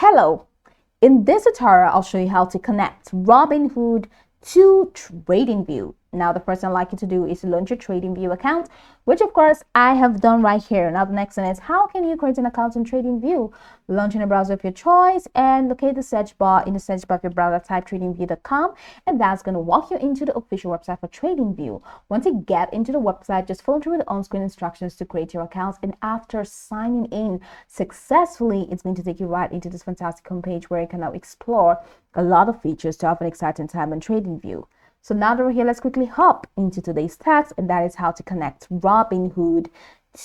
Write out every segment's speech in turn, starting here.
Hello, in this tutorial I'll show you how to connect Robinhood to Tradingview. Now the first thing I'd like you to do is to launch your Tradingview account, which of course I have done right here. Now the next thing is, how can you create an account in Tradingview? Launch in a browser of your choice and locate the search bar. In the search bar of your browser, type tradingview.com, and that's going to walk you into the official website for Tradingview. Once you get into the website, just follow through the on-screen instructions to create your account, and after signing in successfully, it's going to take you right into this fantastic homepage where you can now explore a lot of features to have an exciting time on Tradingview. So now that we're here, let's quickly hop into today's task, and that is how to connect Robinhood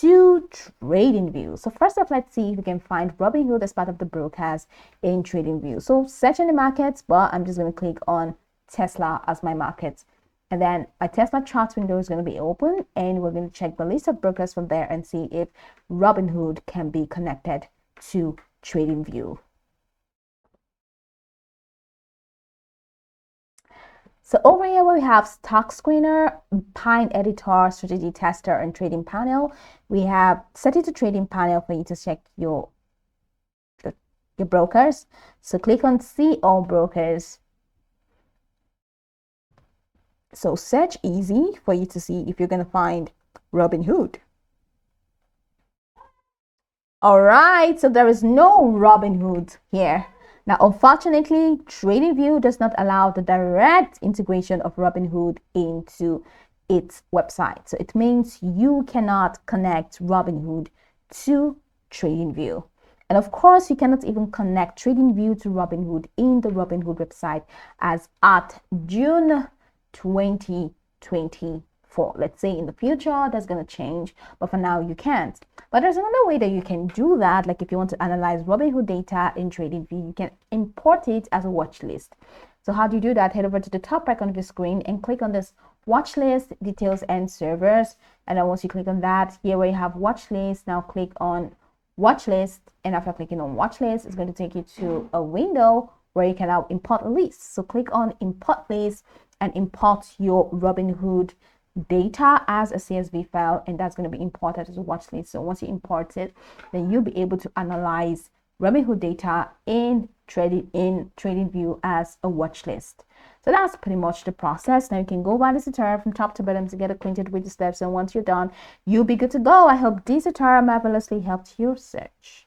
to Tradingview. So first off, let's see if we can find Robinhood as part of the broadcast in Tradingview. So search in the markets, but I'm just going to click on Tesla as my market. And then my Tesla chart window is going to be open, and we're going to check the list of brokers from there and see if Robinhood can be connected to Tradingview. So over here we have Stock Screener, Pine Editor, Strategy Tester, and Trading Panel. We have set it to Trading Panel for you to check your brokers. So click on See All Brokers. So search easy for you to see if you're going to find Robinhood. All right, so there is no Robinhood here. Now, unfortunately, Tradingview does not allow the direct integration of Robinhood into its website. So it means you cannot connect Robinhood to Tradingview. And of course, you cannot even connect Tradingview to Robinhood in the Robinhood website as at June 2024. Let's say in the future that's going to change, but for now you can't. But there's another way that you can do that. Like if you want to analyze Robinhood data in Tradingview, you can import it as a watch list. So how do you do that? Head over to the top right corner of your screen and click on this watch list, details, and servers. And then once you click on that, here where you have watch list, now click on watch list. And after clicking on watch list, it's going to take you to a window where you can now import a list. So click on import list and import your Robinhood data as a CSV file, and that's going to be imported as a watch list. So once you import it, then you'll be able to analyze Robinhood data in Tradingview as a watch list. So that's pretty much the process. Now you can go by this tutorial from top to bottom to get acquainted with the steps, and once you're done, you'll be good to go. I hope this tutorial marvelously helped your search.